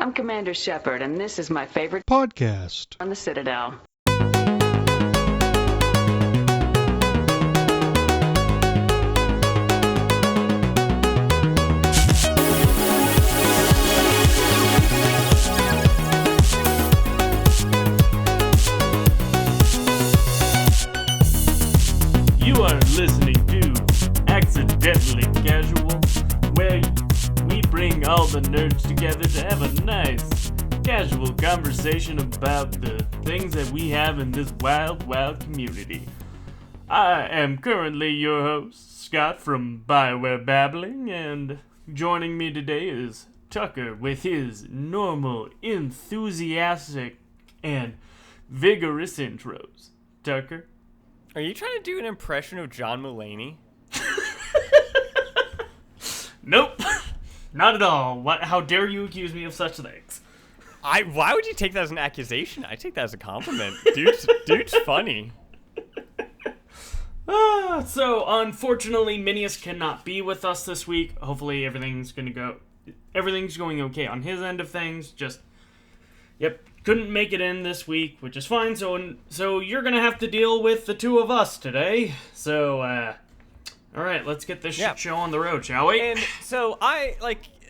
I'm Commander Shepard, and this is my favorite podcast on the Citadel. You are listening to Accidentally Casual, where we bring all the nerds together to have a nice, casual conversation about the things that we have in this wild, wild community. I am currently your host, Scott from BioWare Babbling, and joining me today is Tucker with his normal, enthusiastic, and vigorous intros. Tucker? Are you trying to do an impression of John Mulaney? Nope, not at all. How dare you accuse me of such things? Why would you take that as an accusation? I take that as a compliment. Dude's funny. So unfortunately, Minius cannot be with us this week. Hopefully, everything's going okay on his end of things. Couldn't make it in this week, which is fine. So you're gonna have to deal with the two of us today. So, all right, let's get this show on the road, shall we? And so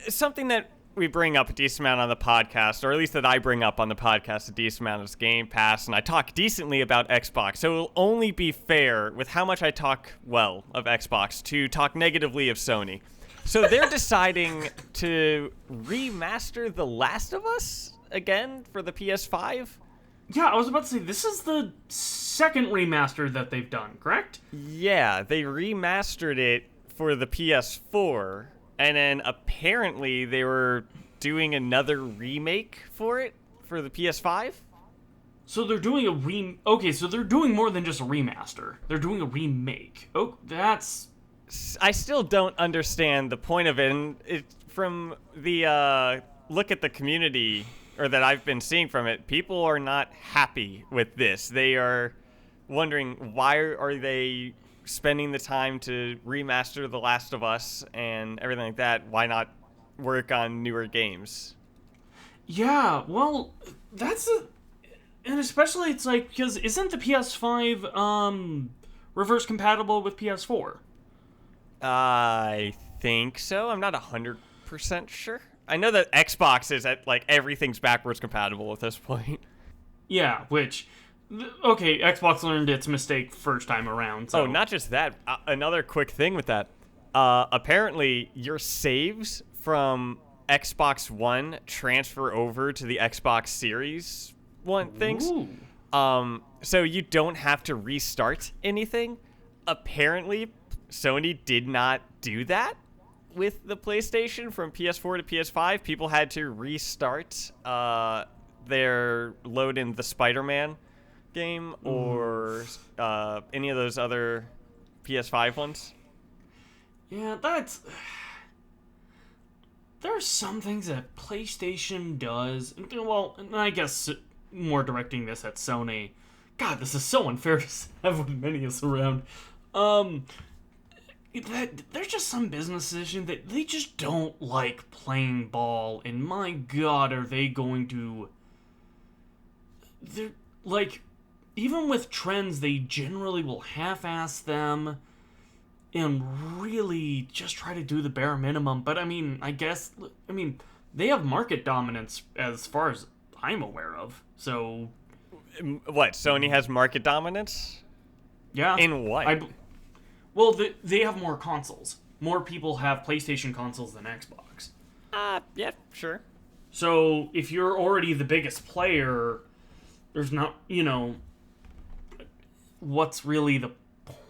something that we bring up a decent amount on the podcast, or at least that I bring up on the podcast a decent amount, is Game Pass, and I talk decently about Xbox. So it'll only be fair with how much I talk well of Xbox to talk negatively of Sony. So they're deciding to remaster The Last of Us again for the PS5? Yeah, I was about to say, this is the second remaster that they've done, correct? Yeah, they remastered it for the PS4, and then apparently they were doing another remake for it for the PS5? So they're doing so they're doing more than just a remaster. They're doing a remake. Oh, that's... I still don't understand the point of it, and from the look at the community, or that I've been seeing from it, people are not happy with this. They are wondering, why are they spending the time to remaster The Last of Us and everything like that? Why not work on newer games? Yeah, well, and especially it's like, because isn't the PS5 reverse compatible with PS4? I think so. I'm not 100% sure. I know that Xbox is at, everything's backwards compatible at this point. Yeah, which, okay, Xbox learned its mistake first time around. So. Oh, not just that. Another quick thing with that. Apparently, your saves from Xbox One transfer over to the Xbox Series One things. Ooh. So you don't have to restart anything. Apparently, Sony did not do that with the PlayStation from PS4 to PS5. People had to restart their load in the Spider-Man game or any of those other PS5 ones. Yeah, there are some things that PlayStation does. Well, and I guess more directing this at Sony. God, this is so unfair to have with Minius around. There's just some business decision that they just don't like playing ball, and my God, are they going to... They're, even with trends, they generally will half-ass them and really just try to do the bare minimum. But, they have market dominance as far as I'm aware of, so... What, Sony has market dominance? Yeah. In what? Well, they have more consoles. More people have PlayStation consoles than Xbox. Yeah, sure. So, if you're already the biggest player, there's not, what's really the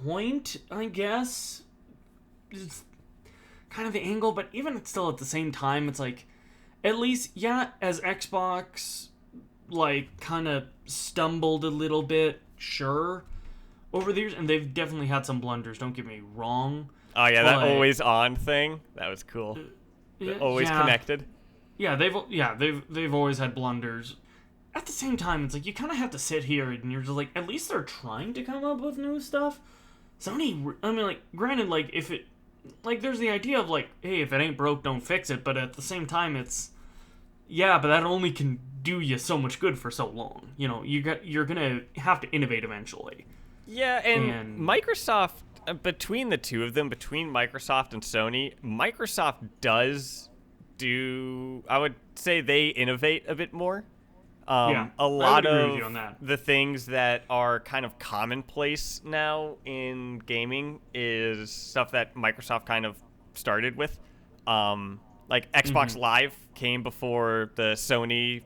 point, I guess? It's kind of the angle, but even still at the same time, it's like, at least, yeah, as Xbox, kind of stumbled a little bit, sure, over the years, and they've definitely had some blunders, don't get me wrong. Oh yeah, that always on thing, that was cool. Always connected. Yeah, they've always had blunders. At the same time, it's like you kind of have to sit here and you're just like, at least they're trying to come up with new stuff. Sony, granted, if it, there's the idea of hey, if it ain't broke, don't fix it, but at the same time, it's Yeah, but that only can do you so much good for so long. You're gonna have to innovate eventually. Yeah, and Microsoft, between the two of them, between Microsoft and Sony, Microsoft does I would say they innovate a bit more. Yeah, a lot I would agree with of you on that. the things that are kind of commonplace now in gaming is stuff that Microsoft kind of started with. Like Xbox Live came before the Sony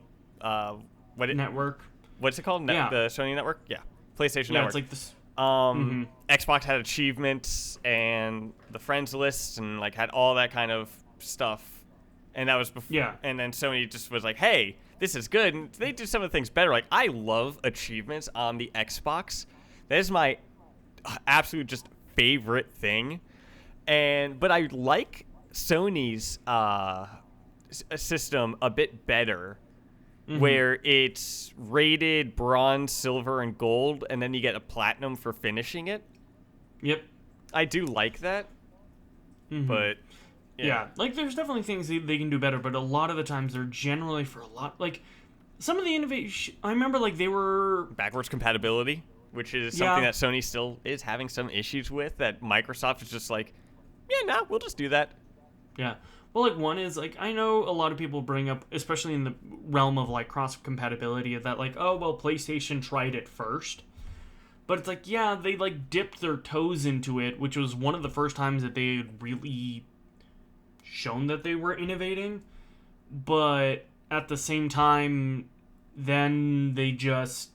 Network. what's it called? Yeah. The Sony Network? Yeah. PlayStation Yeah, Network. it's like this. Xbox had achievements and the friends list and like had all that kind of stuff. And that was before. Yeah. And then Sony just was like, "Hey, this is good." And they do some of the things better. Like I love achievements on the Xbox. That is my absolute just favorite thing. But I like Sony's system a bit better, where it's rated bronze, silver, and gold, and then you get a platinum for finishing it. Yep. I do like that, but Yeah, like there's definitely things they can do better, but a lot of the times they're generally for a lot like some of the innovation. I remember like they were backwards compatibility, which is something that Sony still is having some issues with. That Microsoft is just like, yeah, no, we'll just do that. Yeah. Well, like one is like I know a lot of people bring up, especially in the realm of like cross compatibility, that like, oh well, PlayStation tried it first. But it's like, yeah, they like dipped their toes into it, which was one of the first times that they had really shown that they were innovating. But at the same time, then they just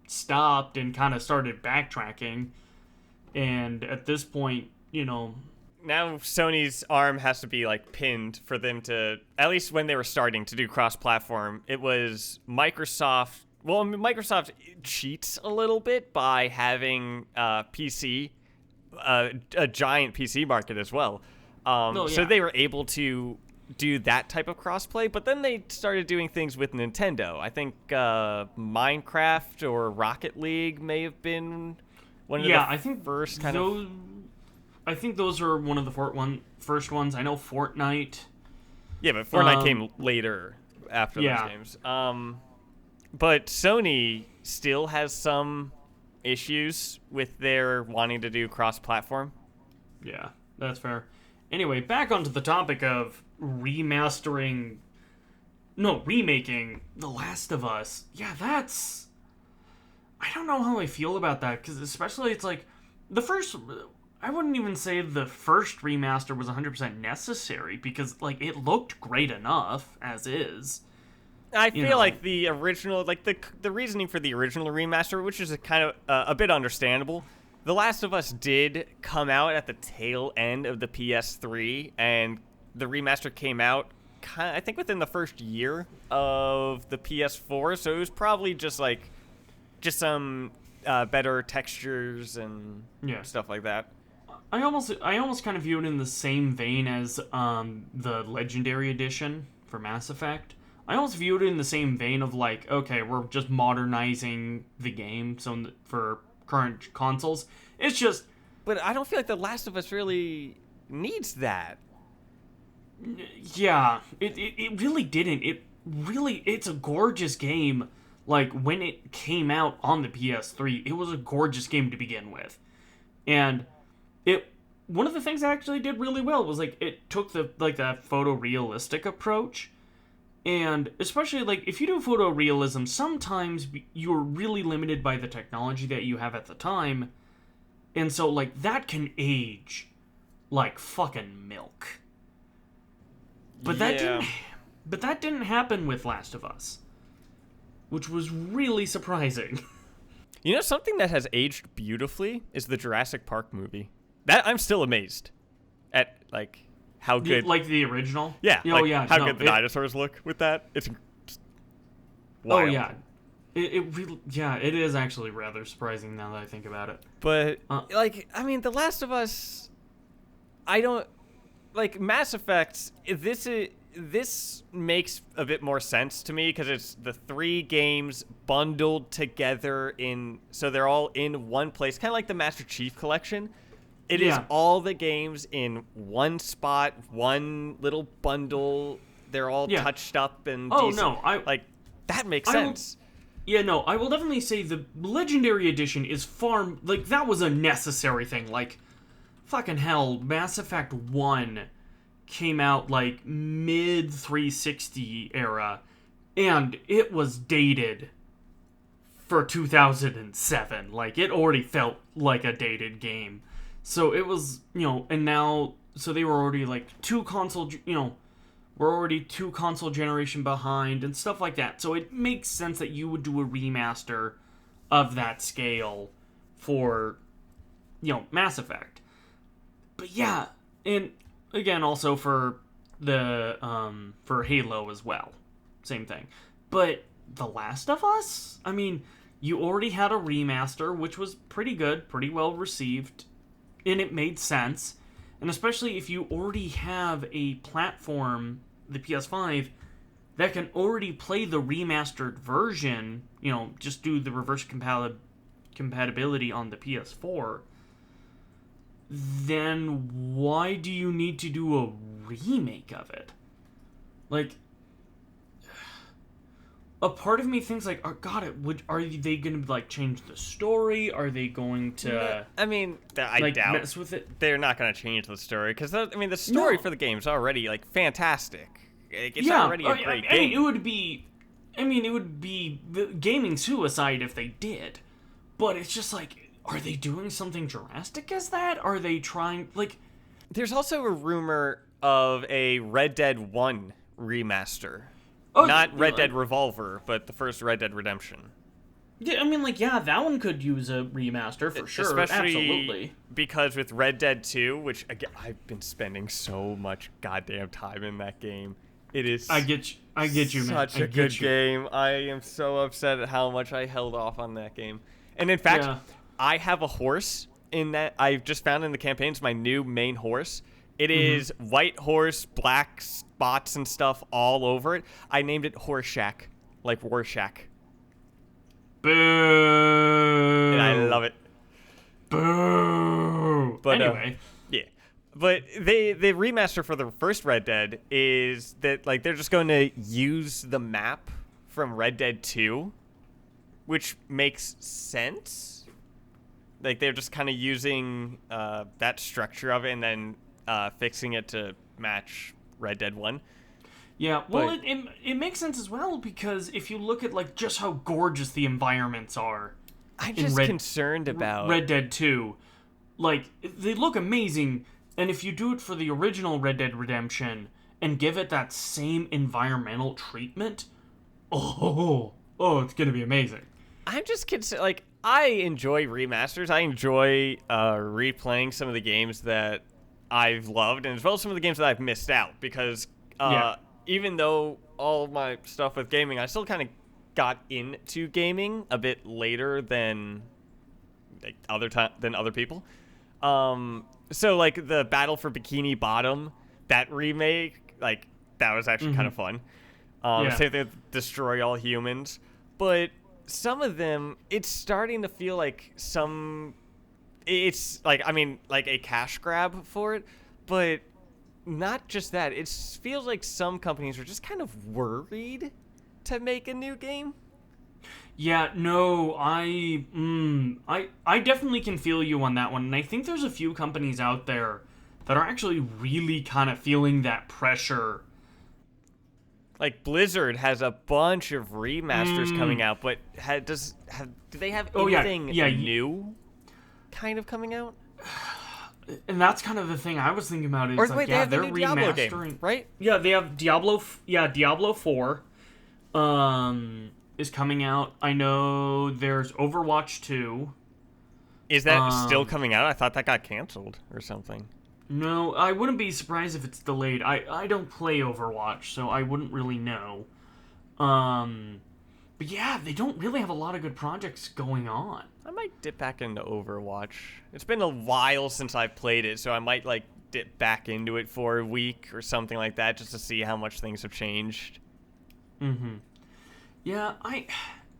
stopped and kind of started backtracking. And at this point, now Sony's arm has to be like pinned for them to, at least when they were starting to do cross-platform, it was Microsoft. Well, Microsoft cheats a little bit by having PC, a giant PC market as well. So they were able to do that type of crossplay, but then they started doing things with Nintendo. I think Minecraft or Rocket League may have been one of the first kind of... I think those are one of the first ones. I know Fortnite. Yeah, but Fortnite came later after those games. But Sony still has some issues with their wanting to do cross-platform. Yeah, that's fair. Anyway, back onto the topic of remaking The Last of Us. Yeah, that's... I don't know how I feel about that, because especially it's like, I wouldn't even say the first remaster was 100% necessary, because, like, it looked great enough, as is. I feel like the original, like, the reasoning for the original remaster, which is a kind of a bit understandable, The Last of Us did come out at the tail end of the PS3, and the remaster came out, I think, within the first year of the PS4, so it was probably just some better textures and stuff like that. I almost kind of view it in the same vein as the Legendary Edition for Mass Effect. I almost view it in the same vein of like, okay, we're just modernizing the game so for current consoles. It's just... But I don't feel like The Last of Us really needs that. Yeah, it really didn't. It's a gorgeous game. Like, when it came out on the PS3, it was a gorgeous game to begin with. And one of the things it actually did really well was, like, it took that photorealistic approach. And especially, like, if you do photorealism, sometimes you're really limited by the technology that you have at the time. And so, like, that can age like fucking milk. But that didn't happen with Last of Us, which was really surprising. You know, something that has aged beautifully is the Jurassic Park movie. That I'm still amazed at, like, how good... Like the original? Yeah. How good the dinosaurs look with that. It's wild. Oh, yeah. It really... Yeah, it is actually rather surprising now that I think about it. But, The Last of Us... I don't... Like, Mass Effect, this makes a bit more sense to me because it's the 3 games bundled together so they're all in one place, kind of like the Master Chief Collection. It is all the games in one spot, one little bundle they're all Yeah. touched up and Oh, decent. no, like that makes I will- sense. Yeah, no, I will definitely say the Legendary Edition is far... Like, that was a necessary thing. Like, fucking hell, Mass Effect 1 came out, like, mid-360 era, and it was dated for 2007. Like, it already felt like a dated game. So it was, and now... So they were already, like, we're already 2 console generation behind and stuff like that. So it makes sense that you would do a remaster of that scale for, Mass Effect. But yeah, and again, also for the, for Halo as well. Same thing. But The Last of Us? I mean, you already had a remaster, which was pretty good, pretty well received, and it made sense. And especially if you already have a platform, the PS5, that can already play the remastered version, just do the reverse compatibility on the PS4, then why do you need to do a remake of it? Like, a part of me thinks like, oh god, are they going to like change the story? Are they going to? I mean, I doubt mess with it. They're not going to change the story because the story for the game is already like fantastic. It's already a great game. It would be gaming suicide if they did. But it's just like, are they doing something drastic as that? Are they trying like? There's also a rumor of a Red Dead 1 remaster. Oh, Not Red Dead Revolver, but the first Red Dead Redemption. Yeah, I mean, like, yeah, that one could use a remaster for sure. Especially absolutely. Because with Red Dead 2, which again, I've been spending so much goddamn time in that game. It is I get you, man. Such a good game. I am so upset at how much I held off on that game. And in fact, I have a horse in that I've just found in the campaigns, my new main horse. It is white horse, black spots and stuff all over it. I named it Horseshack, like Warshack. Boo! And I love it. Boo! But anyway. Yeah. But the remaster for the first Red Dead is that like they're just going to use the map from Red Dead 2, which makes sense. Like they're just kind of using that structure of it and then fixing it to match Red Dead 1. Yeah, well, it makes sense as well because if you look at like just how gorgeous the environments are, I'm just concerned about Red Dead 2. Like they look amazing, and if you do it for the original Red Dead Redemption and give it that same environmental treatment, it's gonna be amazing. I'm just concerned. Like I enjoy remasters. I enjoy replaying some of the games that I've loved, and as well as some of the games that I've missed out, because even though all of my stuff with gaming, I still kind of got into gaming a bit later than like other people. So like the Battle for Bikini Bottom, that remake, like that was actually kind of fun. Same thing with Destroy All Humans, but some of them, it's starting to feel like it's like, I mean, like a cash grab for it, but not just that. It feels like some companies are just kind of worried to make a new game. Yeah, no, I definitely can feel you on that one, and I think there's a few companies out there that are actually really kind of feeling that pressure. Like Blizzard has a bunch of remasters coming out, but do they have anything new kind of coming out? And that's kind of the thing I was thinking about. Is or like, wait, they have the new Diablo game, right? Yeah, they have Diablo 4 is coming out. I know there's Overwatch 2. Is that still coming out? I thought that got canceled or something. No, I wouldn't be surprised if it's delayed. I don't play Overwatch, so I wouldn't really know. But yeah, they don't really have a lot of good projects going on. I might dip back into Overwatch. It's been a while since I played it, so I might like dip back into it for a week or something like that just to see how much things have changed. Yeah, I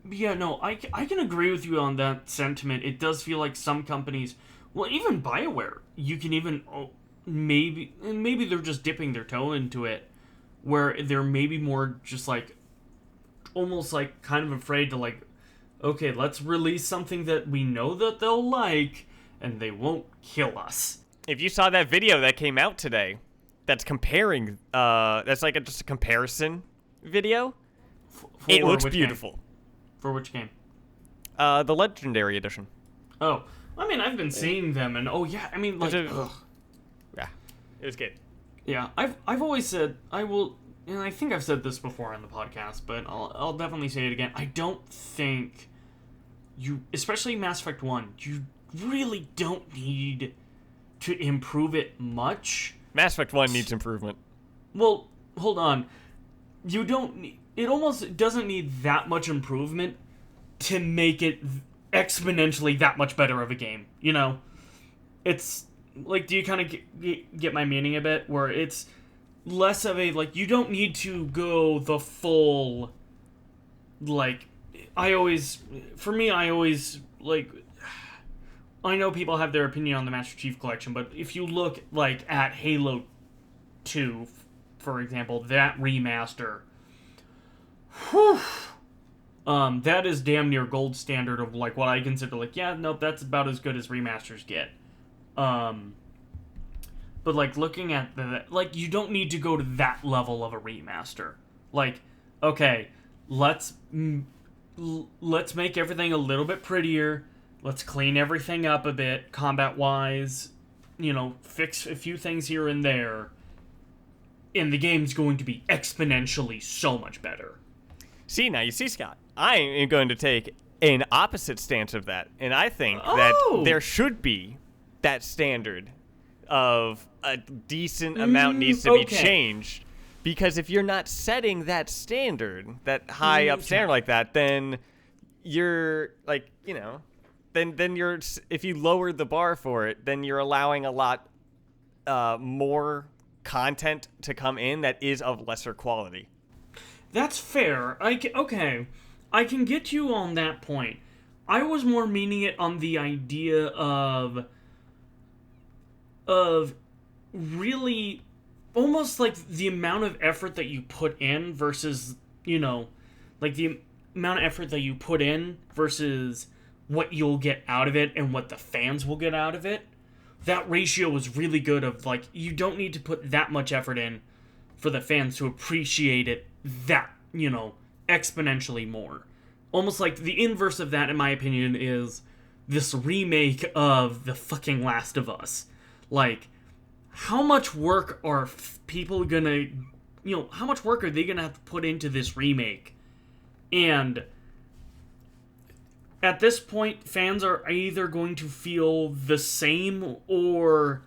can agree with you on that sentiment. It does feel like some companies, well, even BioWare, you can even maybe they're just dipping their toe into it, where they're maybe more just like, almost like kind of afraid to like, okay, let's release something that we know that they'll like, and they won't kill us. If you saw that video that came out today, that's comparing, that's like just a comparison video. It looks beautiful. Game? For which game? The Legendary Edition. Oh, I mean, I've been seeing them, and yeah, I mean, like, yeah, it was good. Yeah, I've always said I will, and I think I've said this before on the podcast, but I'll definitely say it again. I don't think you, especially Mass Effect 1, you really don't need to improve it much. Mass Effect 1 needs improvement. Well, hold on. You don't need, it almost doesn't need that much improvement to make it exponentially that much better of a game, you know? It's, like, do you kind of get my meaning a bit? Where it's less of a, like, you don't need to go the full, like, I always, like, I know people have their opinion on the Master Chief Collection, but if you look, like, at Halo 2, for example, that remaster, whew, that is damn near gold standard of, like, what I consider, like, yeah, nope, that's about as good as remasters get. But, like, looking at the, like, you don't need to go to that level of a remaster. Like, okay, let's make everything a little bit prettier. Let's clean everything up a bit, combat-wise. You know, fix a few things here and there. And the game's going to be exponentially so much better. See, now you see, Scott, I am going to take an opposite stance of that. And I think that there should be that standard of a decent amount needs to be changed. Because if you're not setting that standard, that high up standard like that, then you're, like, you know, then you're, if you lower the bar for it, then you're allowing a lot more content to come in that is of lesser quality. That's fair. I can get you on that point. I was more meaning it on the idea of really almost like the amount of effort that you put in versus, you know, like the amount of effort that you put in versus what you'll get out of it and what the fans will get out of it. That ratio was really good of, like, you don't need to put that much effort in for the fans to appreciate it that, you know, exponentially more. Almost like the inverse of that, in my opinion, is this remake of the fucking Last of Us. Like, how much work are people gonna, you know, how much work are they gonna have to put into this remake? And at this point, fans are either going to feel the same or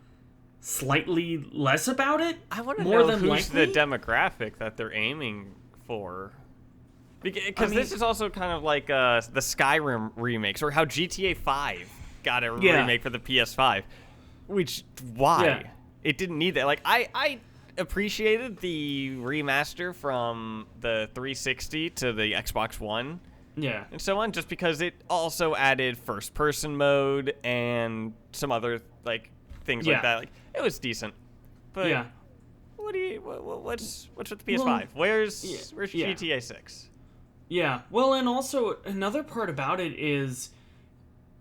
slightly less about it. I want to know who's the demographic that they're aiming for. Because this is also kind of like the Skyrim remakes, or how GTA 5 got a remake for the PS5. Which, why? Yeah. It didn't need that. Like, I appreciated the remaster from the 360 to the Xbox One. Yeah. And so on, just because it also added first-person mode and some other, like, things like that. Like, it was decent. But what's with the PS5? Well, where's GTA 6? Yeah. Well, and also another part about it is,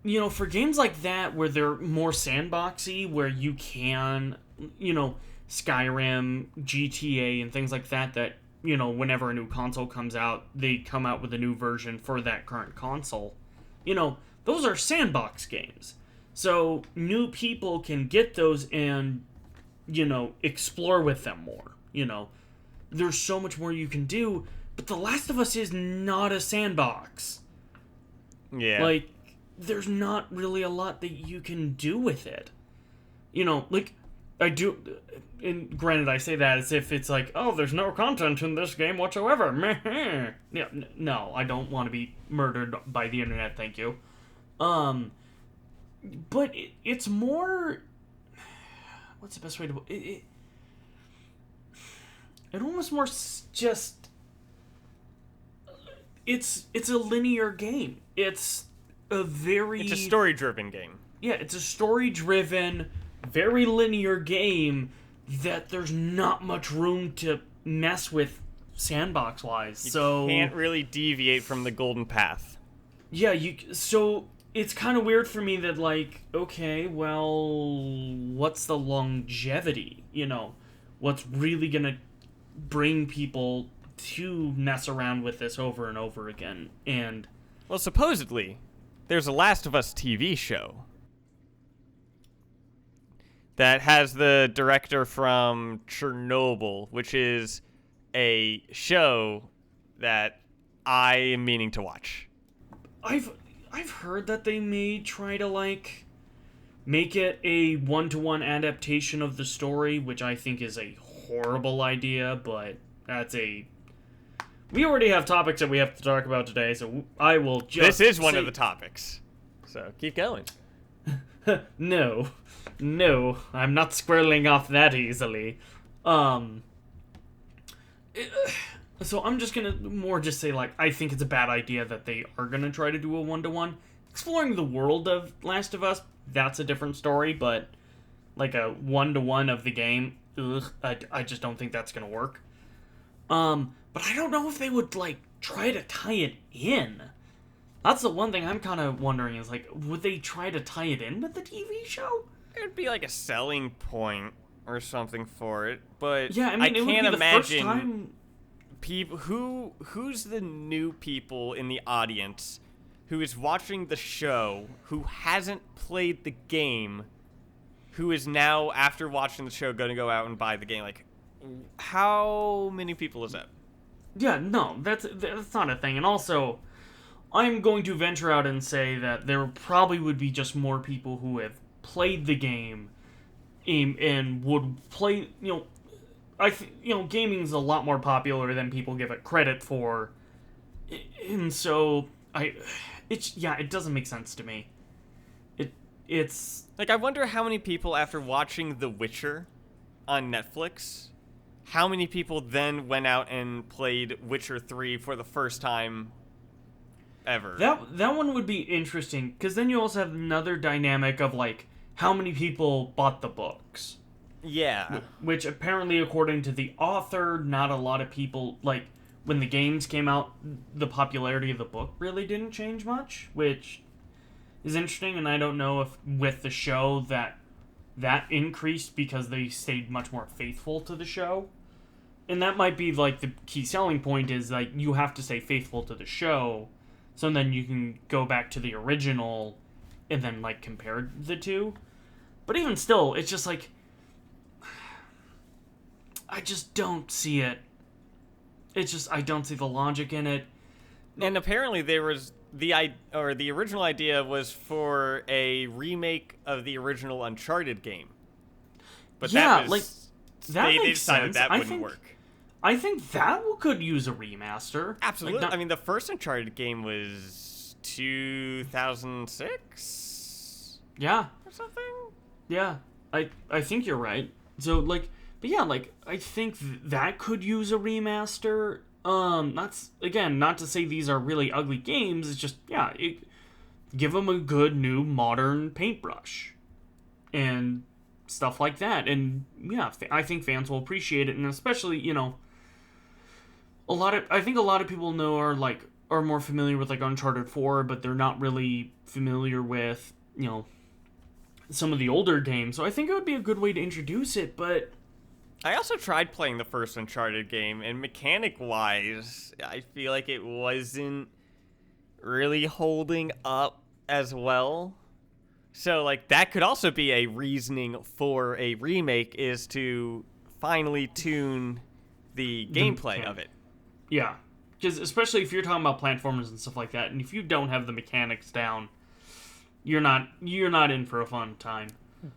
you know, for games like that where they're more sandboxy, where you can, you know, Skyrim, GTA, and things like that, you know, whenever a new console comes out, they come out with a new version for that current console. You know, those are sandbox games. So new people can get those and, you know, explore with them more. You know, there's so much more you can do, but The Last of Us is not a sandbox. Yeah. Like, there's not really a lot that you can do with it. You know, like, I do, and granted, I say that as if it's like, oh, there's no content in this game whatsoever. Yeah, no, I don't want to be murdered by the internet, thank you. But it's more, what's the best way to, it almost more just, it's a linear game. It's a story-driven game. Yeah, it's a story-driven, very linear game that there's not much room to mess with sandbox-wise. You can't really deviate from the golden path. Yeah, so it's kind of weird for me that, like, okay, well, what's the longevity? What's really gonna bring people to mess around with this over and over again? And well, supposedly, there's a Last of Us TV show that has the director from Chernobyl, which is a show that I am meaning to watch. I've heard that they may try to, like, make it a one-to-one adaptation of the story, which I think is a horrible idea, but we already have topics that we have to talk about today, so I will just This is one of the topics, so keep going. No, I'm not squirreling off that easily. So I'm just gonna more just say, like, I think it's a bad idea that they are gonna try to do a one-to-one. Exploring the world of Last of Us, that's a different story, but like a one-to-one of the game, I just don't think that's gonna work. But I don't know if they would, like, try to tie it in. That's the one thing I'm kind of wondering is, like, would they try to tie it in with the TV show? It would be like a selling point or something for it, but Yeah, I mean, it can't would be the first imagine time. people who's the new people in the audience who is watching the show who hasn't played the game, who is now, after watching the show, going to go out and buy the game. Like, how many people is that? Yeah, no, that's not a thing. And also, I'm going to venture out and say that there probably would be just more people who have played the game and would play, gaming is a lot more popular than people give it credit for. And so, it doesn't make sense to me. It's... Like, I wonder how many people, after watching The Witcher on Netflix, how many people then went out and played Witcher 3 for the first time ever. That one would be interesting, because then you also have another dynamic of, like, how many people bought the books. Yeah. Which apparently, according to the author, not a lot of people, like, when the games came out, the popularity of the book really didn't change much, which is interesting, and I don't know if with the show that increased because they stayed much more faithful to the show. And that might be, like, the key selling point is, like, you have to stay faithful to the show, so then you can go back to the original and then, like, compare the two. But even still, it's just, like, I just don't see it. It's just, I don't see the logic in it. And apparently there was the original idea was for a remake of the original Uncharted game. But yeah, that was, like, that they makes decided sense. that wouldn't work. I think that could use a remaster. Absolutely. Like, I mean, the first Uncharted game was 2006? Yeah. Or something? Yeah. I think you're right. So, like, but yeah, like, I think that could use a remaster. Not to say these are really ugly games. It's just, yeah, give them a good new modern paintbrush. And stuff like that. And, yeah, I think fans will appreciate it. And especially, I think a lot of people are more familiar with, like, Uncharted 4, but they're not really familiar with, some of the older games. So I think it would be a good way to introduce it, but I also tried playing the first Uncharted game, and mechanic-wise, I feel like it wasn't really holding up as well. So, like, that could also be a reasoning for a remake, is to finally tune the gameplay of it. Yeah, because especially if you're talking about platformers and stuff like that, and if you don't have the mechanics down, you're not in for a fun time.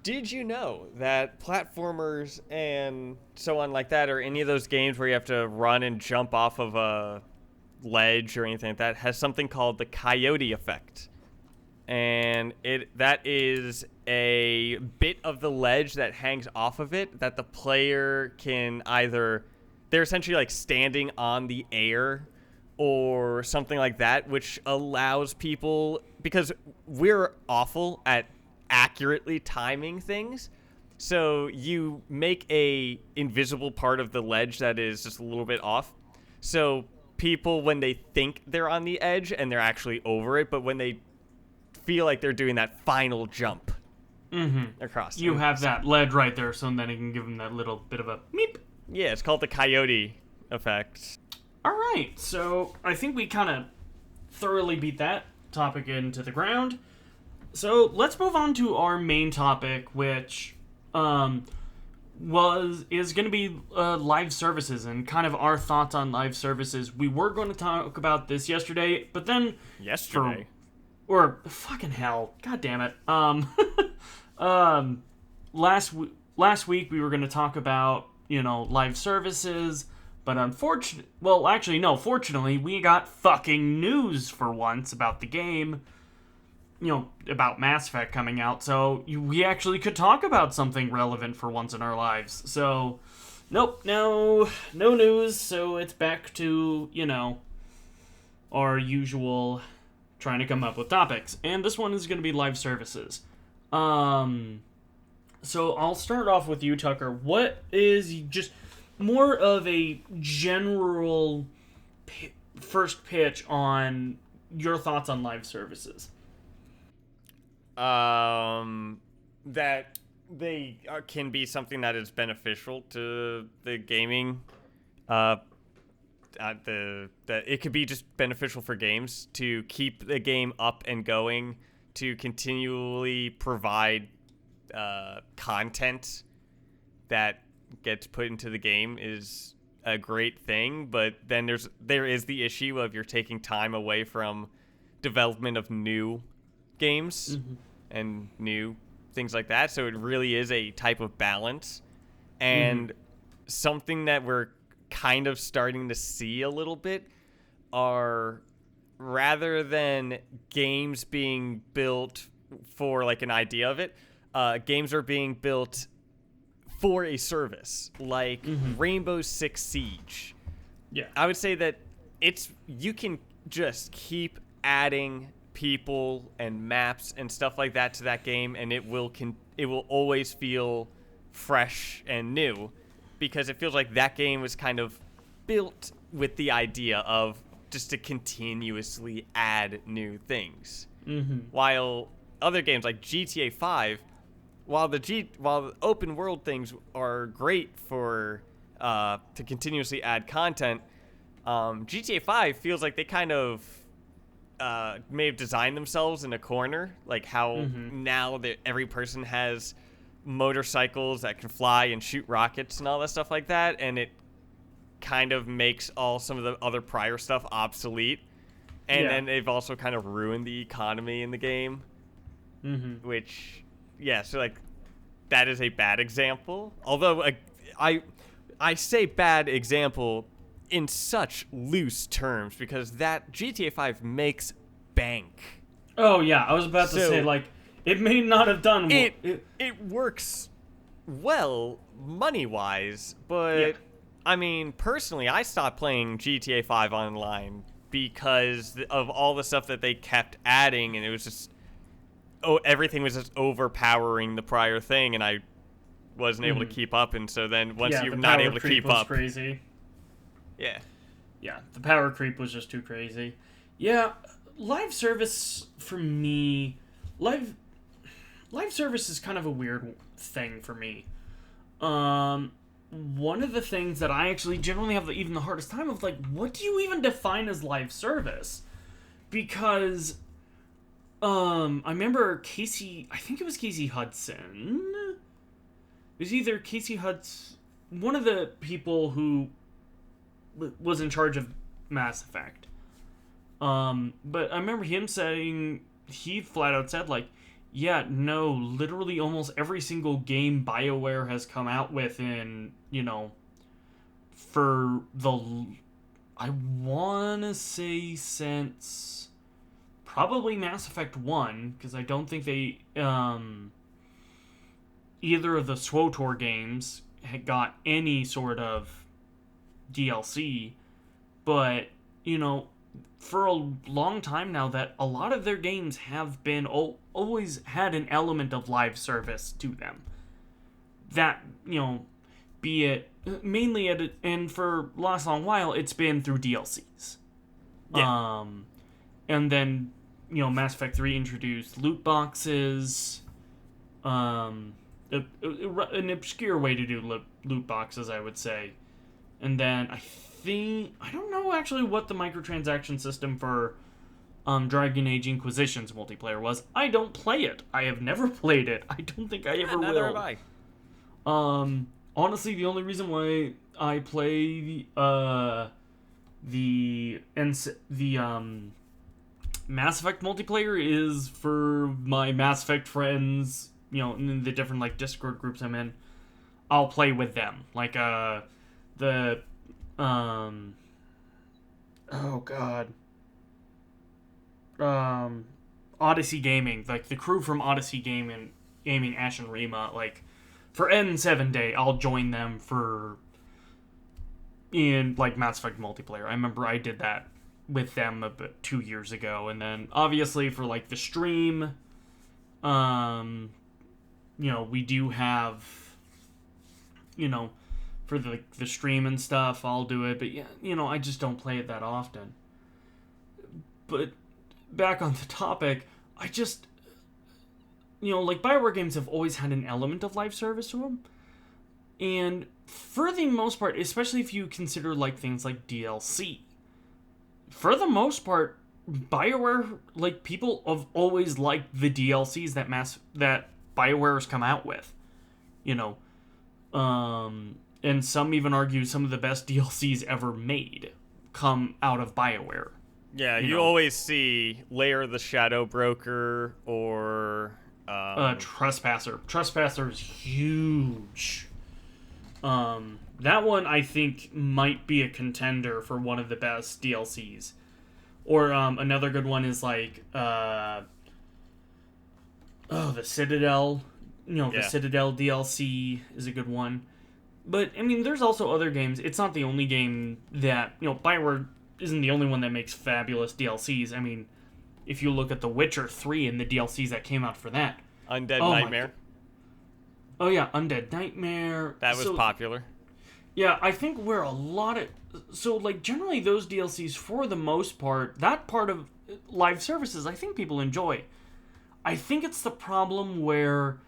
Did you know that platformers and so on like that, or any of those games where you have to run and jump off of a ledge or anything like that, has something called the coyote effect? And that is a bit of the ledge that hangs off of it that the player can either... They're essentially like standing on the air or something like that, which allows people... Because we're awful at accurately timing things, So you make a invisible part of the ledge that is just a little bit off. So people, when they think they're on the edge and they're actually over it, but when they feel like they're doing that final jump across. You have that ledge right there, so then it can give them that little bit of a meep. Yeah, it's called the coyote effect. All right, so I think we kind of thoroughly beat that topic into the ground. So let's move on to our main topic, which is going to be live services and kind of our thoughts on live services. We were going to talk about this yesterday, but then or fucking hell, god damn it. Last week we were going to talk about live services. But fortunately, we got fucking news for once about the game, about Mass Effect coming out, so we actually could talk about something relevant for once in our lives. So, nope, no news, so it's back to, our usual trying to come up with topics. And this one is going to be live services. So I'll start off with you, Tucker. What is just more of a general first pitch on your thoughts on live services? That they can be something that is beneficial to the gaming. That it could be just beneficial for games to keep the game up and going, to continually provide content that gets put into the game is a great thing, but then there is the issue of you're taking time away from development of new games and new things like that. So it really is a type of balance, and something that we're kind of starting to see a little bit are, rather than games being built for like an idea of it, games are being built for a service, like Rainbow Six Siege. Yeah, I would say that you can just keep adding people and maps and stuff like that to that game, and it will always feel fresh and new, because it feels like that game was kind of built with the idea of just to continuously add new things. While other games like GTA 5, while the open world things are great for to continuously add content, GTA 5 feels like they kind of may have designed themselves in a corner, like how now that every person has motorcycles that can fly and shoot rockets and all that stuff like that, and it kind of makes some of the other prior stuff obsolete. And then they've also kind of ruined the economy in the game, which, so like that is a bad example. Although I say bad example in such loose terms, because that GTA 5 makes bank. Oh yeah, I was about to say, like, it may not have done it works well money wise, but I mean, personally, I stopped playing GTA 5 online because of all the stuff that they kept adding, and it was just everything was just overpowering the prior thing, and I wasn't able to keep up. And so then once you're not able to keep up, crazy. Yeah, the power creep was just too crazy. Yeah, live service for me, live service is kind of a weird thing for me. One of the things that I actually generally have even the hardest time of, like, what do you even define as live service? Because I remember I think it was Casey Hudson. It was either Casey Hudson, one of the people who was in charge of Mass Effect. But I remember him saying, he flat out said, like, yeah, no, literally almost every single game BioWare has come out with in, for I want to say since probably Mass Effect 1, because I don't think they, either of the SWTOR games had got any sort of DLC, but, for a long time now, that a lot of their games have been always had an element of live service to them. that, be it mainly and for the last long while, it's been through DLCs. Yeah. And then, Mass Effect 3 introduced loot boxes, an obscure way to do loot boxes, I would say. And then I don't know actually what the microtransaction system for Dragon Age Inquisition's multiplayer was. I don't play it. I have never played it. I don't think I ever will. Neither have I. Honestly, the only reason why I play the Mass Effect multiplayer is for my Mass Effect friends, in the different Discord groups I'm in. I'll play with them. Odyssey Gaming, the crew from Odyssey Gaming, Ash and Rima, for N7 Day, I'll join them in Mass Effect multiplayer. I remember I did that with them about 2 years ago, and then obviously for the stream, we do have, for the stream and stuff, I'll do it, but I just don't play it that often. But back on the topic, I just, BioWare games have always had an element of live service to them. And for the most part, especially if you consider things like DLC, for the most part, BioWare, people have always liked the DLCs that BioWare has come out with. And some even argue some of the best DLCs ever made come out of BioWare. Yeah, you always see Lair the Shadow Broker or Trespasser. Trespasser is huge. That one I think might be a contender for one of the best DLCs. Or another good one is the Citadel. The Citadel DLC is a good one. But there's also other games. It's not the only game that BioWare isn't the only one that makes fabulous DLCs. If you look at The Witcher 3 and the DLCs that came out for that. Undead Nightmare. Oh yeah, Undead Nightmare. That was popular. Yeah, I think where a lot of... So, generally those DLCs, for the most part, that part of live services, I think people enjoy. I think it's the problem where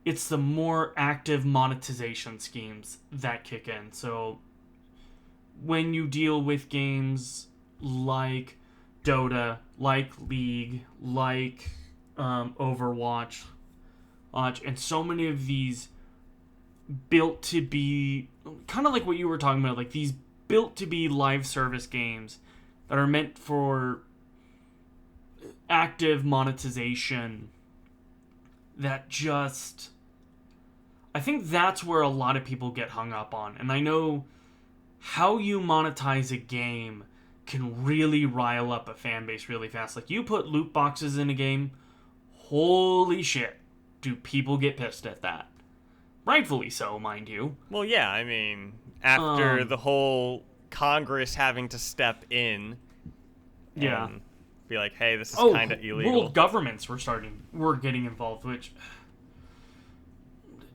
it's the more active monetization schemes that kick in. So, when you deal with games like Dota, like League, like Overwatch, and so many of these built to be kind of like what you were talking about, these built to be live service games that are meant for active monetization, that just, I think that's where a lot of people get hung up on. And I know how you monetize a game can really rile up a fan base really fast. You put loot boxes in a game, holy shit, do people get pissed at that. Rightfully so, mind you. Well, yeah, after the whole Congress having to step in and be like, hey, this is kind of illegal. World governments were getting involved, which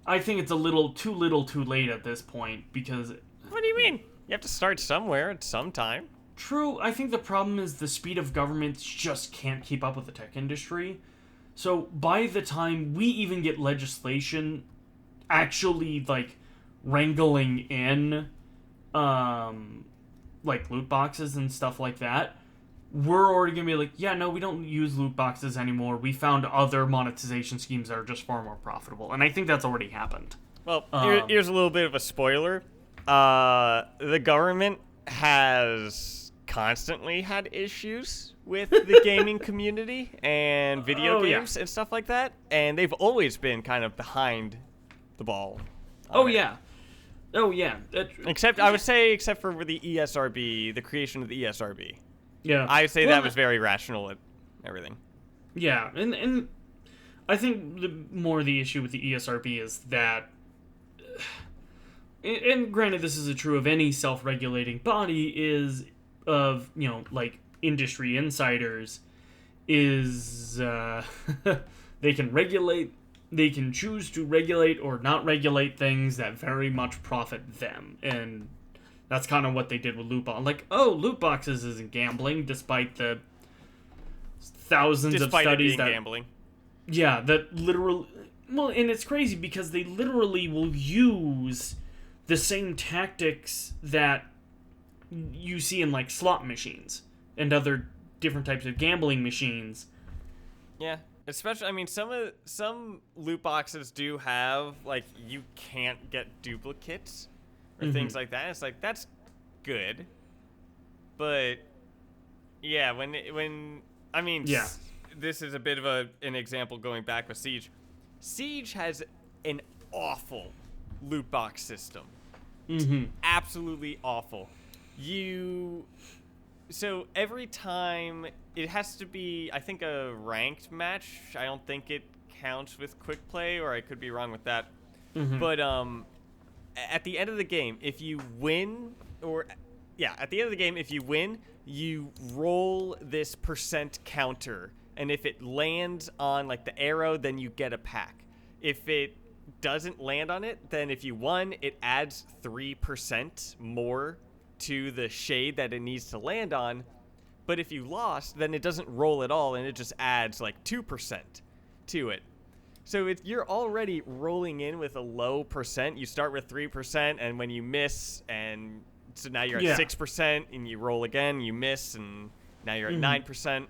I think it's too little too late at this point, because... What do you mean? You have to start somewhere at some time. True, I think the problem is the speed of governments just can't keep up with the tech industry. So by the time we even get legislation actually wrangling in loot boxes and stuff like that, we're already gonna be yeah, no, we don't use loot boxes anymore. We found other monetization schemes that are just far more profitable. And I think that's already happened. Well, here's a little bit of a spoiler. The government has constantly had issues with the gaming community and video games and stuff like that, and they've always been kind of behind the ball. Yeah. Except for the ESRB, the creation of the ESRB. Yeah. I would say that was very rational and everything. Yeah, and I think the issue with the ESRB is that, and granted this is true of any self-regulating body, is of, industry insiders, is they can regulate they can choose to regulate or not regulate things that very much profit them. And that's kind of what they did with loot boxes. Like, loot boxes isn't gambling, despite the thousands of Despite it studies being that... gambling. Yeah, that literally... Well, and it's crazy because they literally will use the same tactics that you see in, like, slot machines and other different types of gambling machines. Yeah. Especially, I mean, some loot boxes do have, like, you can't get duplicates or things like that. It's like, that's good. But, yeah, when I mean, yeah. This is a bit of an example going back with Siege. Siege has an awful loot box system. Absolutely awful. So every time, it has to be, I think, a ranked match. I don't think it counts with quick play, or I could be wrong with that. But at the end of the game, if you win, you roll this percent counter. And if it lands on, like, the arrow, then you get a pack. If it doesn't land on it, then if you won, it adds 3% more to the shade that it needs to land on. But if you lost, then it doesn't roll at all, and it just adds, like, 2% to it. So you're already rolling in with a low percent. You start with 3%, and when you miss, and so now you're at 6%, and you roll again, you miss, and now you're at 9%.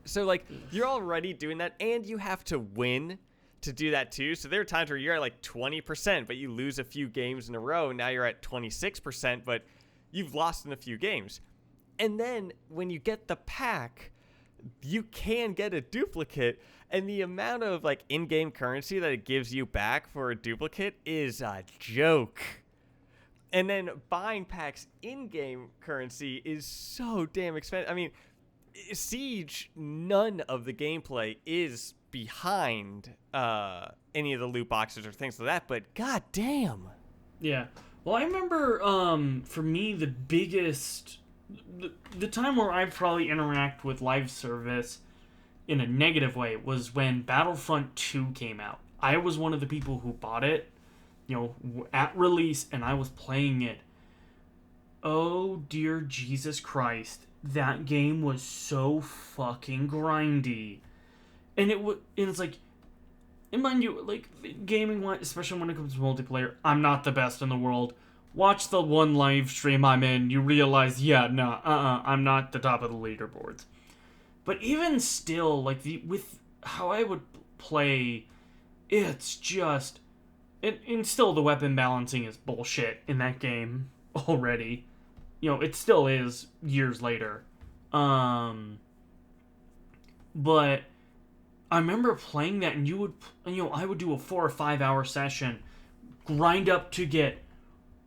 So, like, you're already doing that, and you have to win to do that, too. So there are times where you're at, like, 20%, but you lose a few games in a row. Now you're at 26%, but you've lost in a few games. And then when you get the pack, you can get a duplicate, and the amount of, like, in-game currency that it gives you back for a duplicate is a joke. And then buying packs in-game currency is so damn expensive. I mean, Siege, none of the gameplay is behind any of the loot boxes or things like that, but god damn. Yeah. Well, I remember, for me, the biggest... The time where I probably interact with live service in a negative way was when Battlefront 2 came out. I was one of the people who bought it, at release, and I was playing it. Oh, dear Jesus Christ. That game was so fucking grindy. And it's like, and mind you, like, gaming, especially when it comes to multiplayer, I'm not the best in the world. Watch the one live stream I'm in, you realize, I'm not the top of the leaderboards. But even still, like, with how I would play, it's just, and still the weapon balancing is bullshit in that game already. It still is years later. But I remember playing that, and I would do a 4 or 5 hour session, grind up to get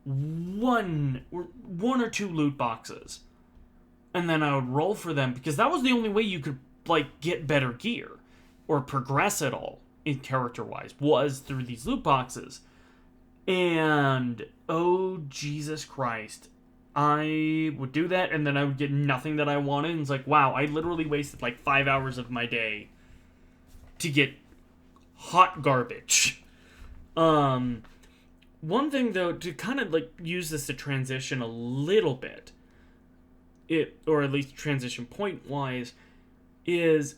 one or two loot boxes, and then I would roll for them, because that was the only way you could, like, get better gear or progress at all in character-wise, was through these loot boxes. And oh Jesus Christ, I would do that, and then I would get nothing that I wanted, and it's like, wow, I literally wasted like 5 hours of my day to get hot garbage. One thing, though, to kind of, like, use this to transition a little bit, or at least transition point-wise, is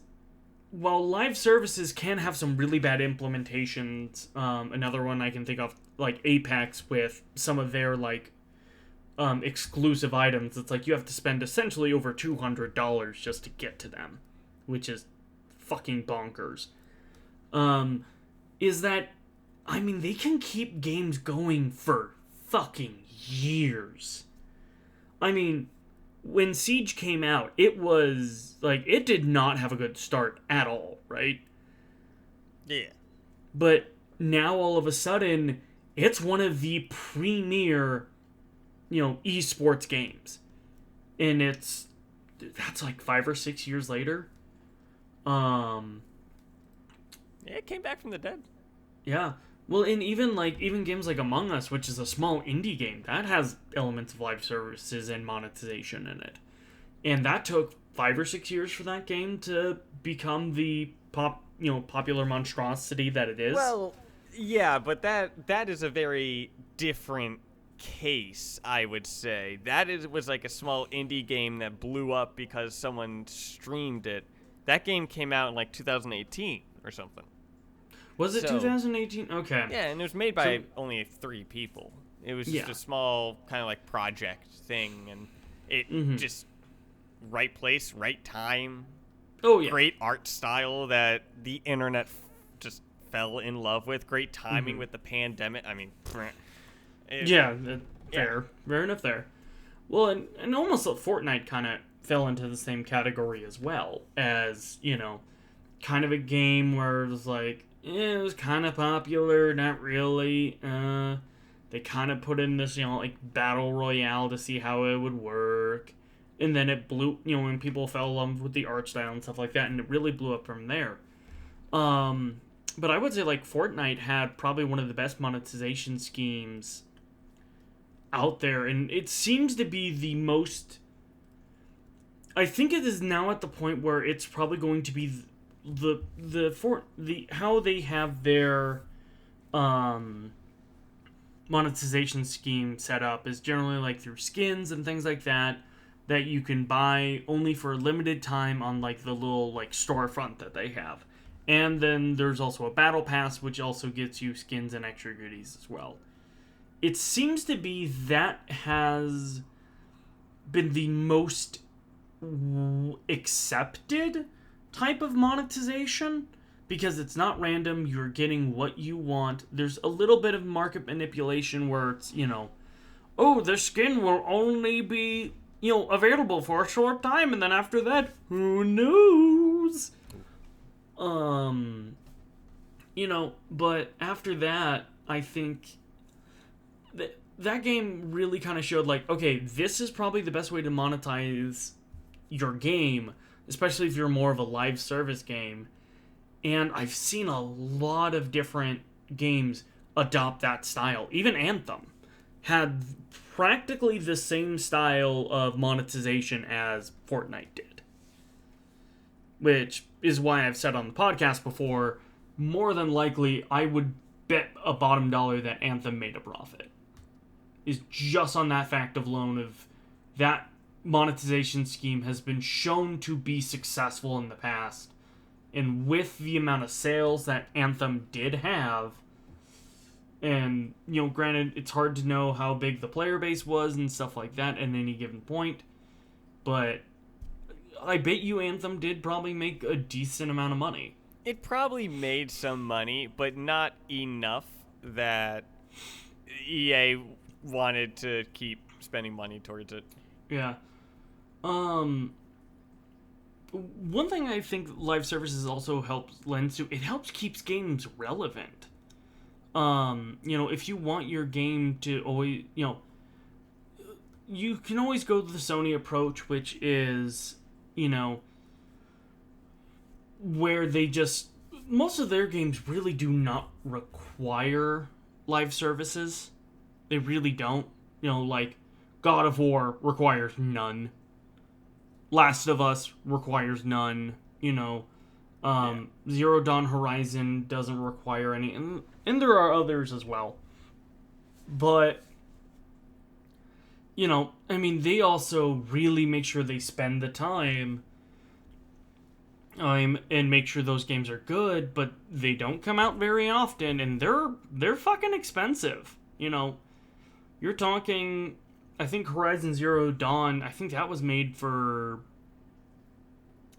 while live services can have some really bad implementations, another one I can think of, like Apex, with some of their, like, exclusive items, it's like you have to spend essentially over $200 just to get to them, which is fucking bonkers. Is that, I mean, they can keep games going for fucking years. I mean, when Siege came out, it was, like, it did not have a good start at all, right? Yeah. But now, all of a sudden, it's one of the premier, esports games. And that's like 5 or 6 years later. Yeah, it came back from the dead. Yeah. Well, and even games like Among Us, which is a small indie game, that has elements of live services and monetization in it. And that took 5 or 6 years for that game to become the popular monstrosity that it is. Well, yeah, but that is a very different case, I would say. Was like a small indie game that blew up because someone streamed it. That game came out in like 2018 or something. Was it 2018? Okay. Yeah, and it was made by only 3 people. It was just a small kind of like project thing, and it just right place, right time. Oh yeah. Great art style that the internet just fell in love with. Great timing with the pandemic. I mean, fair enough there. Well, and almost Fortnite kind of fell into the same category as well, as kind of a game where it was like it was kind of popular, not really. They kind of put in this like battle royale to see how it would work. And then it blew, when people fell in love with the art style and stuff like that, and it really blew up from there. But I would say, like, Fortnite had probably one of the best monetization schemes out there, and it seems to be the most... I think it is now at the point where it's probably going to be how they have their monetization scheme set up is generally, like, through skins and things like that you can buy only for a limited time on, like, the little, like, storefront that they have. And then there's also a battle pass, which also gets you skins and extra goodies as well. It seems to be that has been the most accepted type of monetization, because it's not random, you're getting what you want. There's a little bit of market manipulation where it's, oh, the skin will only be available for a short time, and then after that, who knows? But after that, I think that game really kind of showed, like, okay, this is probably the best way to monetize your game, especially if you're more of a live service game. And I've seen a lot of different games adopt that style. Even Anthem had practically the same style of monetization as Fortnite did. Which is why I've said on the podcast before, more than likely, I would bet a bottom dollar that Anthem made a profit. Is just on that fact alone of that monetization scheme has been shown to be successful in the past. And with the amount of sales that Anthem did have, and, granted, it's hard to know how big the player base was and stuff like that at any given point, but I bet you Anthem did probably make a decent amount of money. It probably made some money, but not enough that EA wanted to keep spending money towards it. Yeah. One thing I think live services also lends to, it helps keeps games relevant. If you want your game to always, you can always go the Sony approach, which is, where they most of their games really do not require live services. They really don't. Like God of War requires none. Last of Us requires none. Zero Dawn Horizon doesn't require any, and there are others as well. But, they also really make sure they spend the time and make sure those games are good, but they don't come out very often, and they're fucking expensive. You're talking, I think Horizon Zero Dawn, I think that was made for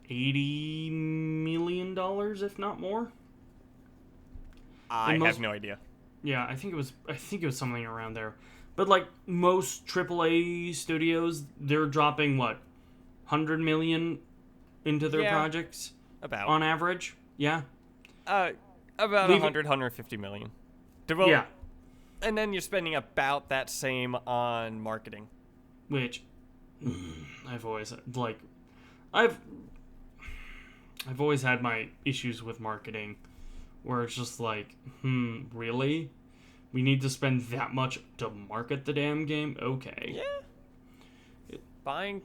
$80 million, if not more. I have no idea. Yeah, I think it was something around there. But like most AAA studios, they're dropping what, 100 million into their projects about on average. Yeah. About 150 million. Yeah. And then you're spending about that same on marketing. Which I've always I've always had my issues with marketing, where it's just like, really? We need to spend that much to market the damn game? Okay. Yeah. Buying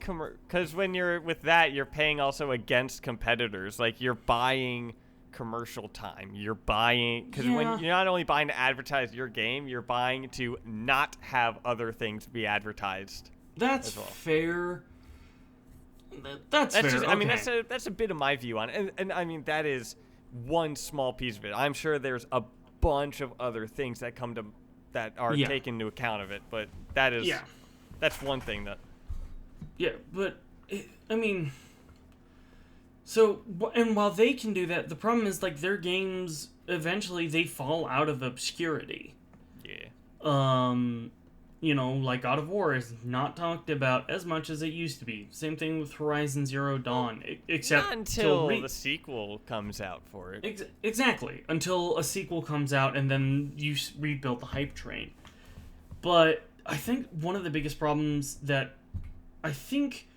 because when you're with that, you're paying also against competitors. Like, you're buying commercial time. You're buying because Yeah. when you're not only buying to advertise your game, you're buying to not have other things be advertised. That's as well. fair. That's fair. Just, I mean, okay. that's a bit of my view on it, and I mean that is one small piece of it. I'm sure there's a bunch of other things that are taken into account of it, but that's one thing that. Yeah, but I mean, so and while they can do that, the problem is like their games eventually they fall out of obscurity. Yeah. Like God of War is not talked about as much as it used to be. Same thing with Horizon Zero Dawn, except Not until the sequel comes out for it. Exactly, until a sequel comes out and then you rebuild the hype train. But I think one of the biggest problems that I think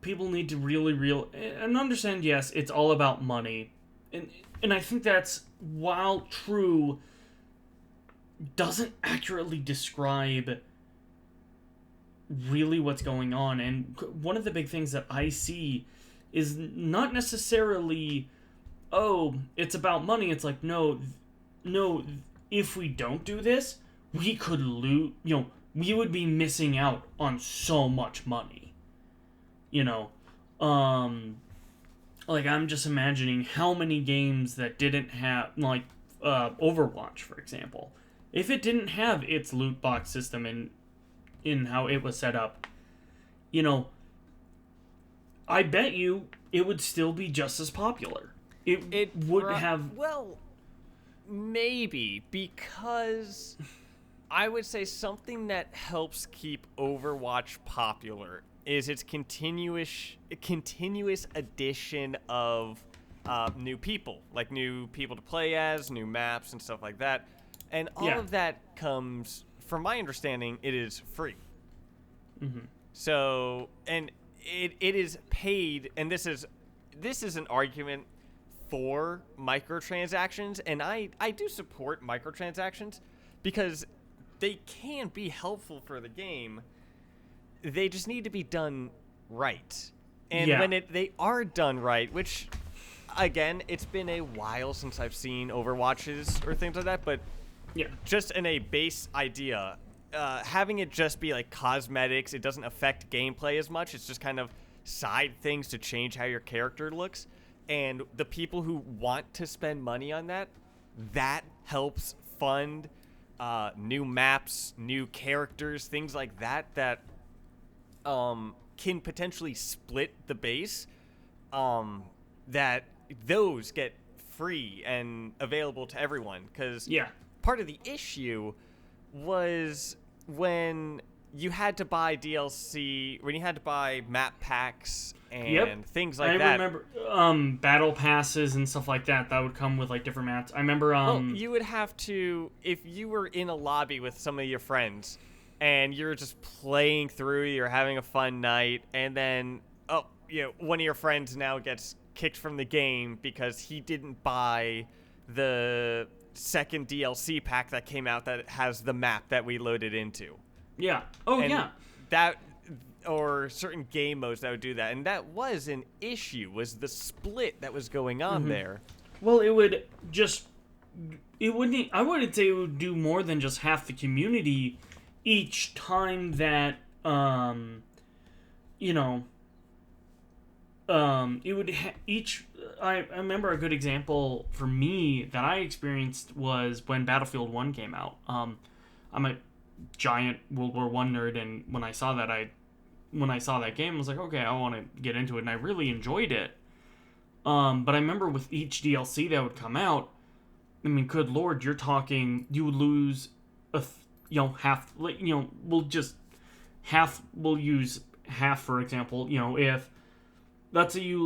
people need to really and understand, yes, it's all about money. And I think that's, while true, doesn't accurately describe really what's going on. And one of the big things that I see is not necessarily, oh, it's about money. It's like, no, if we don't do this, we could lose, we would be missing out on so much money. Like, I'm just imagining how many games that didn't have, like, Overwatch, for example. If it didn't have its loot box system in how it was set up, I bet you it would still be just as popular. It would have... Well, maybe, because I would say something that helps keep Overwatch popular is its continuous addition of new people to play as, new maps and stuff like that. And all of that comes, from my understanding, it is free. Mm-hmm. So, and it is paid, and this is an argument for microtransactions, and I do support microtransactions because they can be helpful for the game. They just need to be done right. And when they are done right, which, again, it's been a while since I've seen Overwatches or things like that, but just in a base idea, having it just be like cosmetics, it doesn't affect gameplay as much. It's just kind of side things to change how your character looks. And the people who want to spend money on that helps fund new maps, new characters, things like that can potentially split the base, that those get free and available to everyone. Because part of the issue was when you had to buy DLC, when you had to buy map packs and things like that. I remember battle passes and stuff like that would come with like different maps. I remember you would have to, if you were in a lobby with some of your friends and you're just playing through, you're having a fun night, and then one of your friends now gets kicked from the game because he didn't buy the second DLC pack that came out that has the map that we loaded into. Yeah. Oh, and that, or certain game modes that would do that. And that was an issue, was the split that was going on there. Well, I wouldn't say it would do more than just half the community each time that, it would I remember a good example for me that I experienced was when Battlefield 1 came out. I'm a giant World War I nerd, and when I saw that game, I was like, okay, I want to get into it, and I really enjoyed it. But I remember with each DLC that would come out, I mean, good lord, you're talking, you would lose half, we'll use half, for example, if, let's say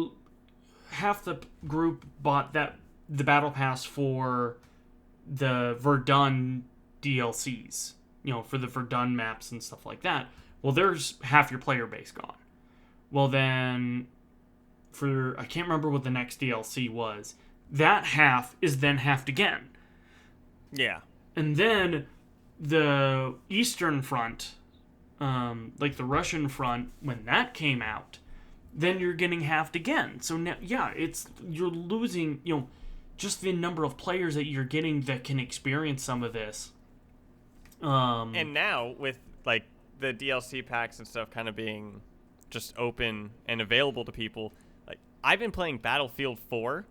half the group bought the battle pass for the Verdun DLCs, for the Verdun maps and stuff like that. Well, there's half your player base gone. Well, then, I can't remember what the next DLC was, that half is then halved again. Yeah. And then the Eastern Front, like the Russian front, when that came out, then you're getting halved again. So now, you're losing, just the number of players that you're getting that can experience some of this. And now with like the DLC packs and stuff kind of being just open and available to people, like I've been playing Battlefield 4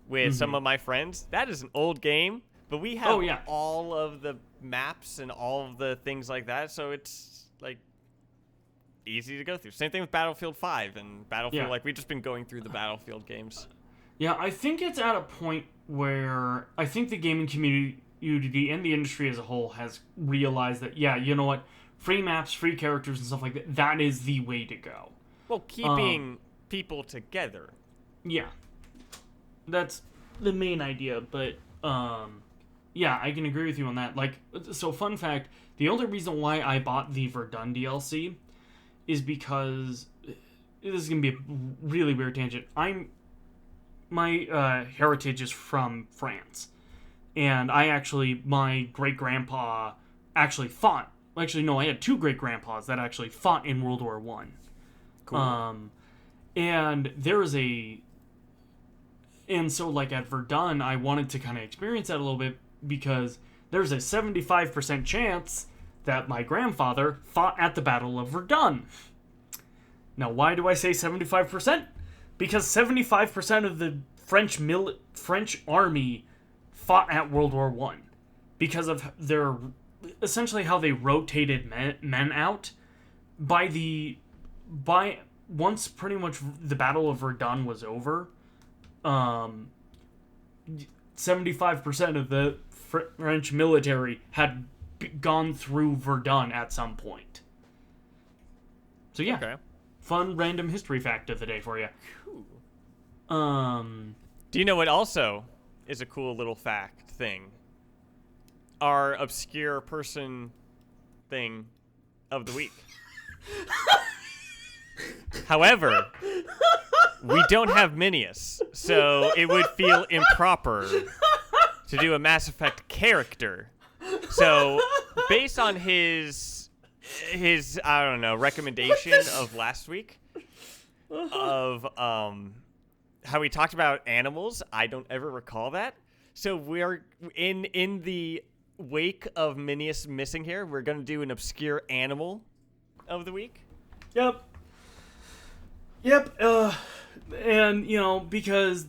with some of my friends. That is an old game, but we have all of the maps and all of the things like that, so it's like easy to go through. Same thing with Battlefield 5 and Battlefield. Like we've just been going through the Battlefield games. Yeah, I think it's at a point where I think the gaming community and the industry as a whole has realized that, you know what, free maps, free characters, and stuff like that, that is the way to go. Well, keeping people together. Yeah. That's the main idea, but, I can agree with you on that. Like, so fun fact, the only reason why I bought the Verdun DLC is because, this is going to be a really weird tangent, my heritage is from France. And my great-grandpa actually fought. Actually, no, I had two great-grandpas that actually fought in World War I. Cool. And so, like, at Verdun, I wanted to kind of experience that a little bit because there's a 75% chance that my grandfather fought at the Battle of Verdun. Now, why do I say 75%? Because 75% of the French army fought at World War I because of their essentially how they rotated men out. Once pretty much the Battle of Verdun was over, 75% of the French military had gone through Verdun at some point. So Okay. Fun random history fact of the day for you. Cool. Do you know what also is a cool little fact thing? Our obscure person thing of the week. However, we don't have Minius, so it would feel improper to do a Mass Effect character. So, based on his I don't know, recommendation of last week of how we talked about animals, I don't ever recall that. So we're in the wake of Minius missing here, we're going to do an obscure animal of the week. Yep. And, because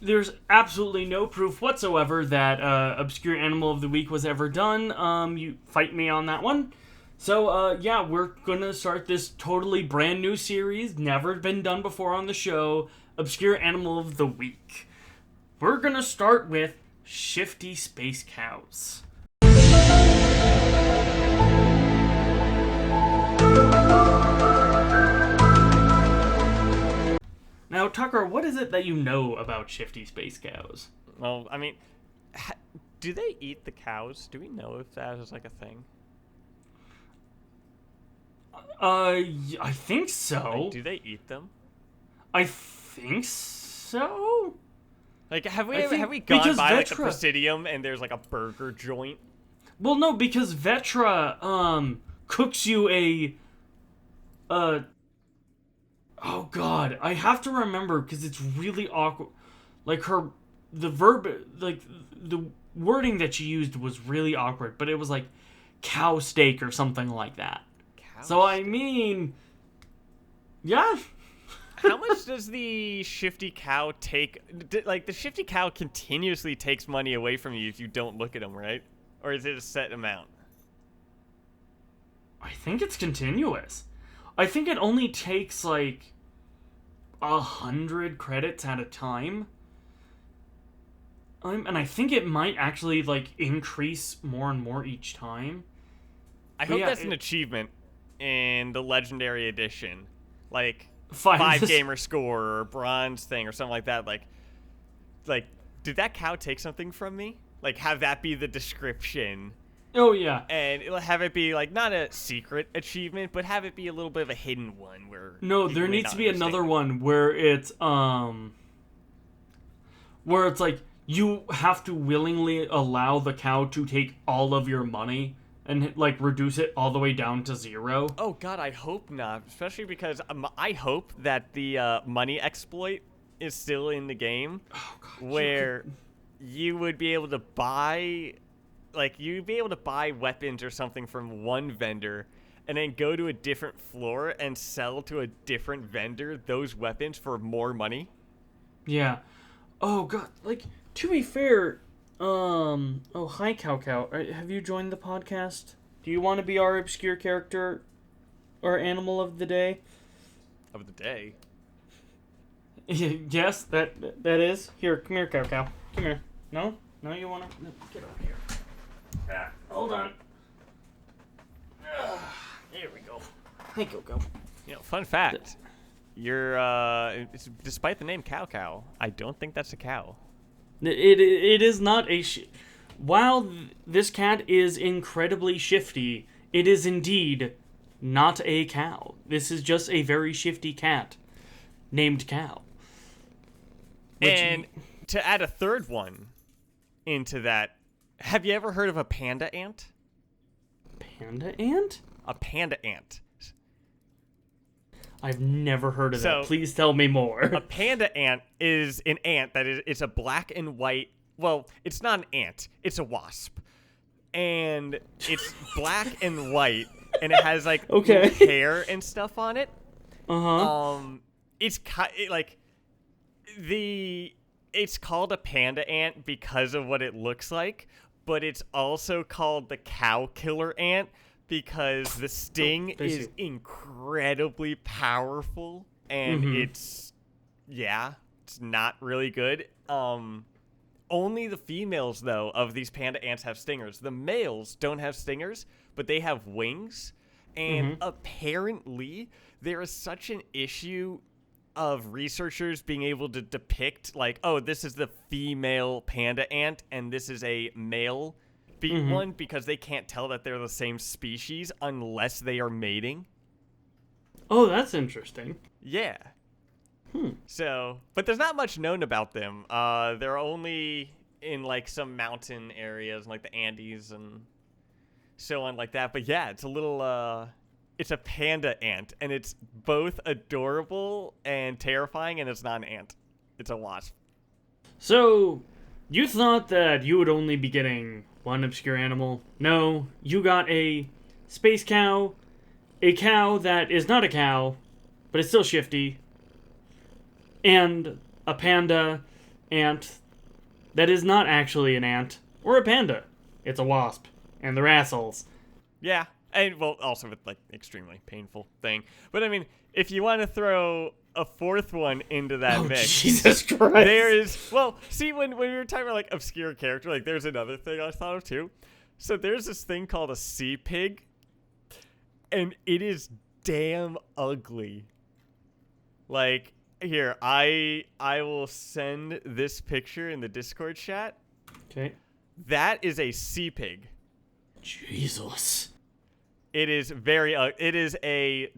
there's absolutely no proof whatsoever that obscure animal of the week was ever done, you fight me on that one. So, we're going to start this totally brand new series, never been done before on the show, Obscure Animal of the Week. We're going to start with shifty space cows. Now, Tucker, what is it that you know about shifty space cows? Well, I mean, do they eat the cows? Do we know if that is like a thing? I think so. Like, do they eat them? I think so. Like, have we gone by like the Presidium and there's like a burger joint? Well, no, because Vetra cooks you oh god, I have to remember because it's really awkward. Like the wording that she used was really awkward, but it was like cow steak or something like that. So I mean, yeah. How much does the shifty cow take? Like, the shifty cow continuously takes money away from you if you don't look at them, right? Or is it a set amount? I think it's continuous. I think it only takes, like, 100 credits at a time. And I think it might actually, like, increase more and more each time. I hope that's an achievement in the Legendary Edition. Like... 5 gamer score or bronze thing or something like that. Like, did that cow take something from me? Like, have that be the description. Oh, yeah. And it'll have it be, like, not a secret achievement, but have it be a little bit of a hidden one where... No, there needs to be another one where it's, like, you have to willingly allow the cow to take all of your money and, like, reduce it all the way down to 0. Oh, God, I hope not. Especially because I hope that the money exploit is still in the game. Oh, God. Where you would be able to buy, you'd be able to buy weapons or something from one vendor and then go to a different floor and sell to a different vendor those weapons for more money. Yeah. Oh, God. Like, to be fair, oh, hi, Cow Cow. Have you joined the podcast? Do you want to be our obscure character or animal of the day? Of the day? Yes, that is. Here, come here, Cow Cow. Come here. No? No, you want to? No, get over here. Ah, hold on. There we go. Hey, Cow Cow. Fun fact. Despite the name Cow Cow, I don't think that's a cow. It is not a... While this cat is incredibly shifty, it is indeed not a cow. This is just a very shifty cat named Cow. And to add a third one into that, have you ever heard of a panda ant? Panda ant? A panda ant. I've never heard of that. So, Please tell me more. A panda ant is an ant that it's a black and white. Well, it's not an ant. It's a wasp. And it's black and white, and it has okay. hair and stuff on it. It's it's called a panda ant because of what it looks like, but it's also called the cow killer ant because the sting is incredibly powerful, and it's not really good. Only the females, though, of these panda ants have stingers. The males don't have stingers, but they have wings. And apparently, there is such an issue of researchers being able to depict, this is the female panda ant, and this is a male one, because they can't tell that they're the same species unless they are mating. Oh, that's interesting. Yeah. So, but there's not much known about them. They're only in some mountain areas, like the Andes and so on, like that. But yeah, it's a little, it's a panda ant, and it's both adorable and terrifying, and it's not an ant. It's a wasp. So, you thought that you would only be getting one obscure animal? No, you got a space cow, a cow that is not a cow, but it's still shifty, and a panda ant that is not actually an ant or a panda. It's a wasp, and they're assholes. Yeah, and also with extremely painful thing. But I mean, if you want to throw a fourth one into that mix, Jesus Christ, there is. Well, see, when we were talking about obscure character, there's another thing I thought of too. So there's this thing called a sea pig, and it is damn ugly. Here, I will send this picture in the Discord chat. Okay. That is a sea pig. Jesus. It is it is a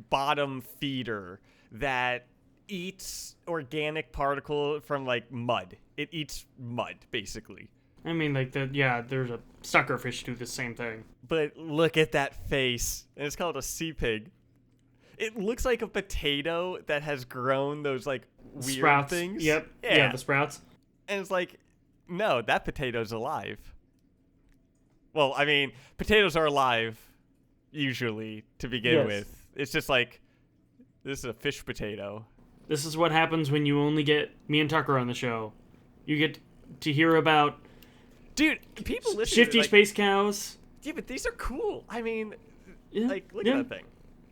bottom feeder that eats organic particle from mud. It eats mud, basically. I mean, there's a suckerfish do the same thing. But look at that face. And it's called a sea pig. It looks like a potato that has grown those weird sprouts. things. Yep. Yeah, the sprouts. And it's no, that potato's alive. Well, I mean, potatoes are alive usually to begin with. It's just this is a fish potato. This is what happens when you only get me and Tucker on the show. You get to hear about people listen shifty space cows. Yeah, but these are cool. I mean, look at that thing.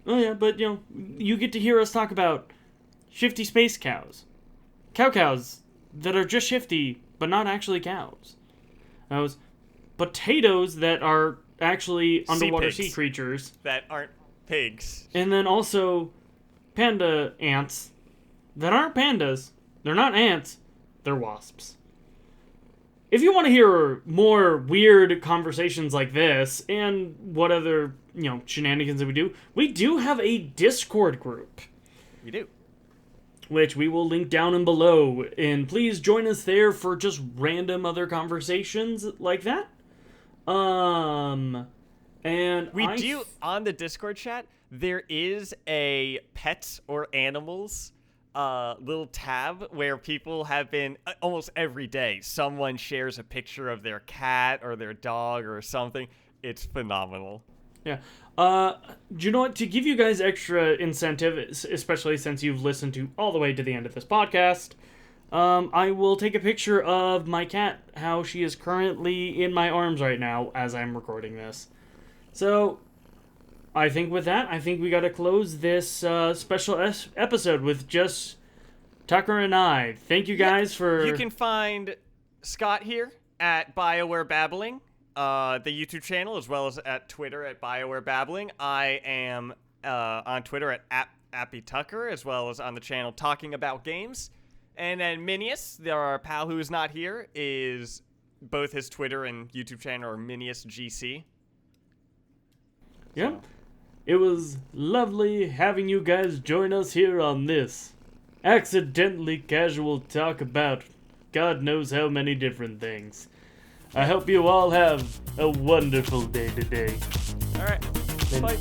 Oh yeah, but you get to hear us talk about shifty space cows. Cows that are just shifty, but not actually cows. Those potatoes that are actually underwater sea creatures. That aren't pigs. And then also panda ants that aren't pandas. They're not ants. They're wasps. If you want to hear more weird conversations like this and what other, shenanigans that we do have a Discord group. We do. Which we will link down and below. And please join us there for just random other conversations like that. And we do on the Discord chat, there is a pets or animals little tab where people have been almost every day. Someone shares a picture of their cat or their dog or something. It's phenomenal. Yeah. Do you know what? To give you guys extra incentive, especially since you've listened to all the way to the end of this podcast, I will take a picture of my cat, how she is currently in my arms right now as I'm recording this. So, I think with that, we gotta close this special episode with just Tucker and I. Thank you guys for... You can find Scott here at BioWare Babbling, the YouTube channel, as well as at Twitter at BioWare Babbling. I am on Twitter at AppyTucker, as well as on the channel Talking About Games. And then Minius, our pal who is not here, is both his Twitter and YouTube channel are Minius GC. Yep. So. It was lovely having you guys join us here on this accidentally casual talk about God knows how many different things. I hope you all have a wonderful day today. All right. Bye.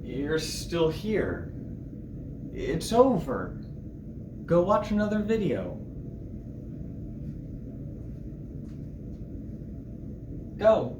You're still here. It's over. Go watch another video. Go.